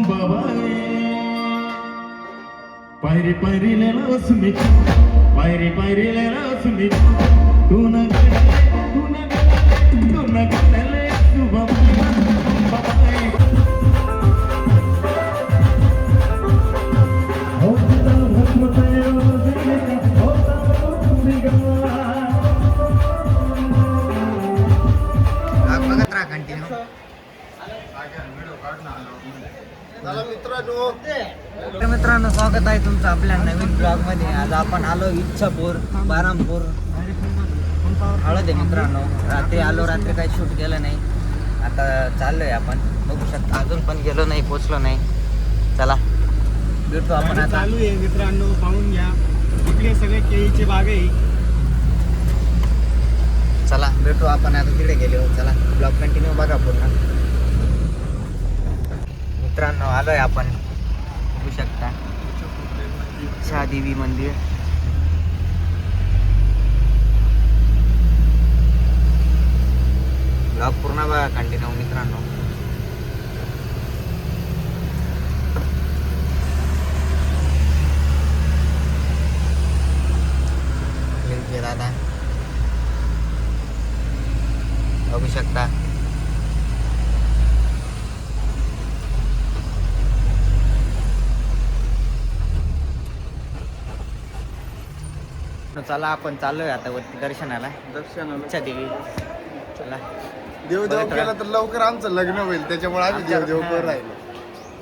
बाबाई पायरी पायरीला रसमी पायरी पायरीला रसमी तू न गले शुभम बाबाई होता भस्मतयो दिलका होता तुझिगा बघत राहा कंटिन्यू. मित्रांनो स्वागत आहे तुमचं आपल्या नवीन ब्लॉग मध्ये. आज आपण आलो इच्छापूर बारामपूर हळद आहे मित्रांनो. रात्री आलो, रात्री काही शूट केलं नाही. आता चाललोय आपण, बघू शकता अजून पण गेलो नाही, पोचलो नाही. चला भेटू आपण आता. चालू आहे मित्रांनो, पाहून घ्या. इकडे सगळे केळीचे बाग आहे. चला भेटू आपण आता तिकडे गेलो. चला ब्लॉग कंटिन्यू बघा पूर्ण. मित्रांनो आलोय आपण, बघू शकता शहादेवी मंदिर. ब्लॉग पूर्ण बघा कंटिन्यू मित्रांनो. दादा बघू शकता. चला आपण चाललोय आता वरती दर्शनाला. इच्छा देवी. चला देव देव केला तर लवकर आमचं लग्न होईल, त्याच्यामुळे आम्ही देव देव करत राहिलो.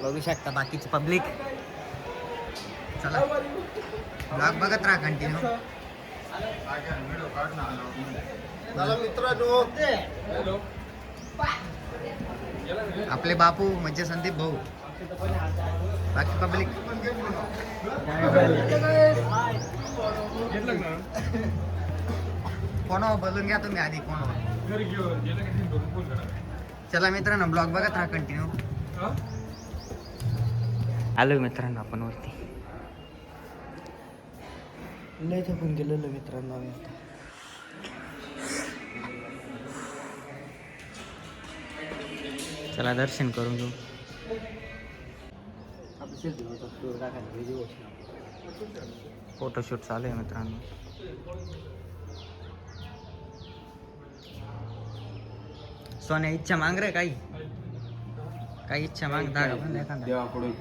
बघू शकता बाकीची पब्लिक. चला ब्लॉग बघत राहा कंटिन्यू. चला मित्रांनो, आपले बापू म्हणजे संदीप भाऊ, बाकी पब्लिक. कोण बोलून घ्या तुम्ही आधी कोण. चला मित्रांनो ब्लॉग बघत राहा कंटिन्यू. आलो मित्रांनो आपण वरती. लय थकून गेलेलो मित्रांनो आम्ही आता. चला दर्शन करून घेऊ. फोटोशूट चालू आहे मित्रांनो. सोन्या इच्छा मांग रे, काही काही इच्छा मांग. देवाकडून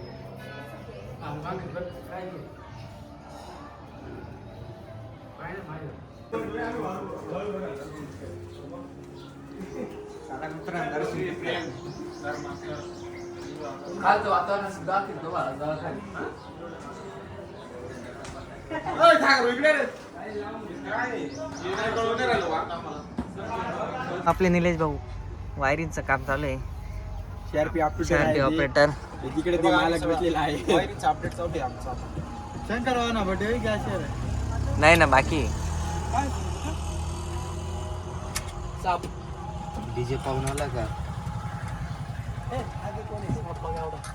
कालचं वातावरण सुद्धा आपले निलेश भाऊ वायरिंगचं काम चालू आहे. सीआरपी ऑपरेटर तिकडे ते मालक बसलेला आहे. अपडेट चालू आहे आमचा. शंकर ना बर्थडे गॅस नाही ना बाकी. डीजे पाहून आला का?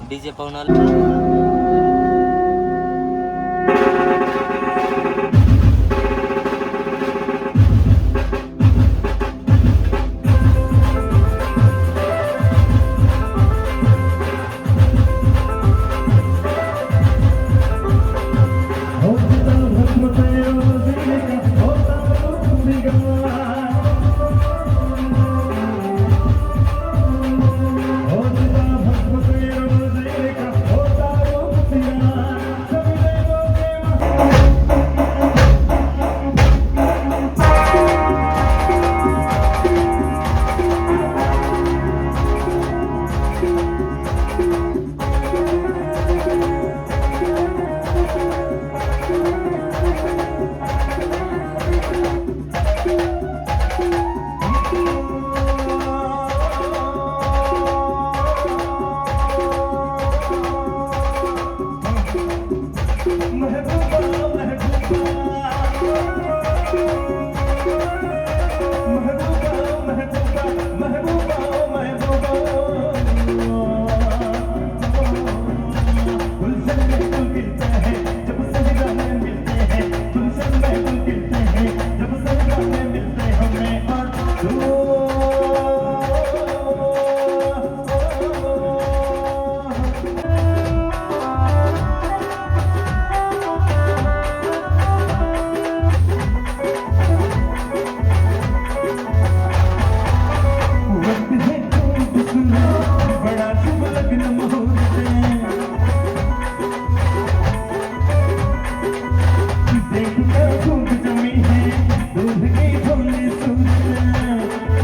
डीजे पाहून आला. होता सुना बड़ा शुभ लग्न मुहूर्त देख कर धूप जमी है दूध की भोली सूरत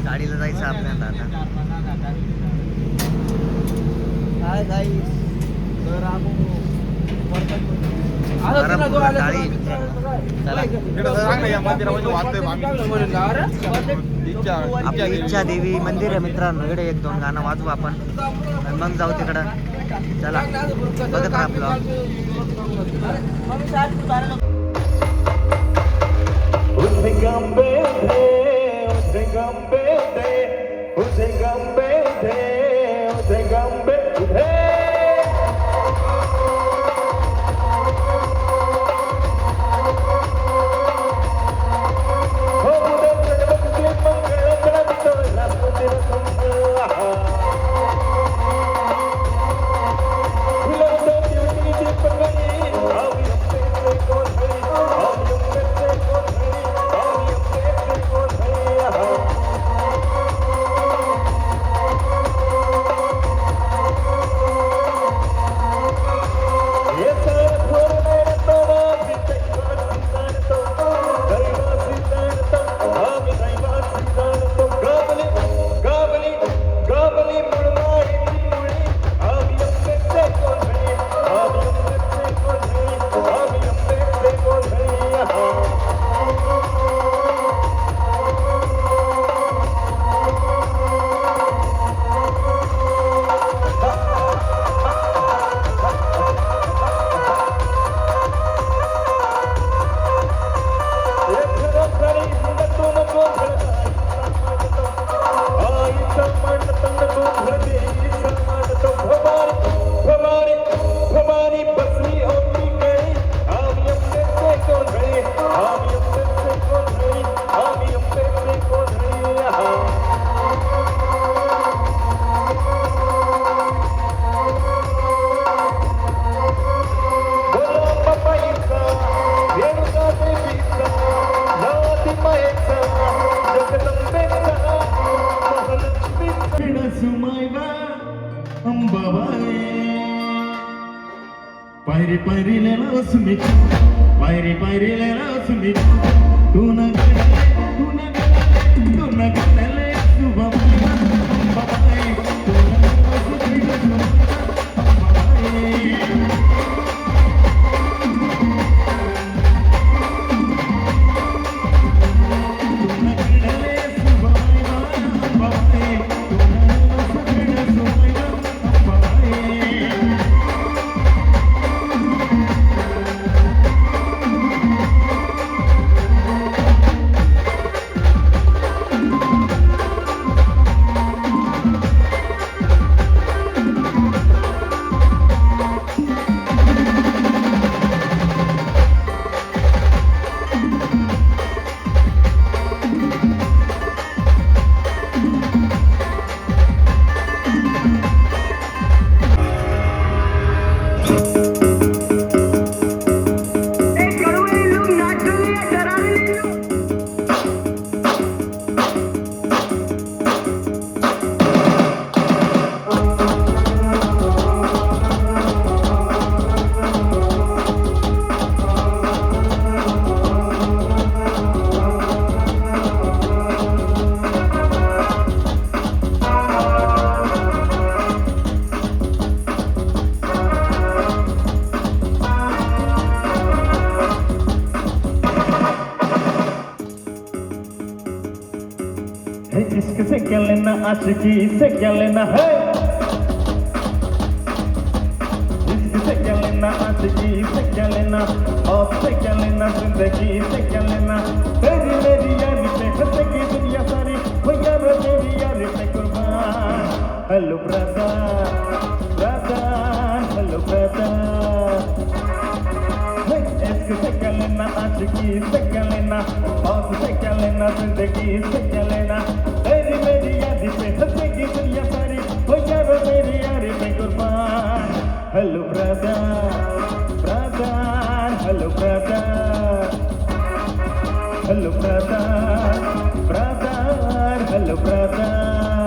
गाडीला जायचं आपल्याला आता. हाय गाईस, तर आपली इच्छा देवी मंदिर आहे मित्रांनो. इकडे एक दोन गाणं वाजवू आपण आणि मग जाऊ तिकडं. चला बघत राहा ब्लॉग. पायरी पायरी लेला सुमित पायरी पायरी लेला सुमित तू न गले शुभम बाबाई तू न सुमित बाबाई लेना आशिकी से क्या लेना है, इश्क से क्या लेना, आशिकी से क्या लेना, आपसे क्या लेना, जिंदगी से क्या लेना। तेरी मेरी यारी पे हंसेगी दुनिया सारी, वो यार तेरी यारी पे कुर्बान। Hello brother, brother, hello brother. इश्क से क्या लेना, आशिकी से क्या लेना, आपसे क्या लेना, जिंदगी से क्या लेना। तेरी मेरी यारी पे हंसेगी दुनिया सारी, वो यार तेरी यारी पे कुर्बान। Hello brother, brother, hello brother, hello brother, brother, hello brother.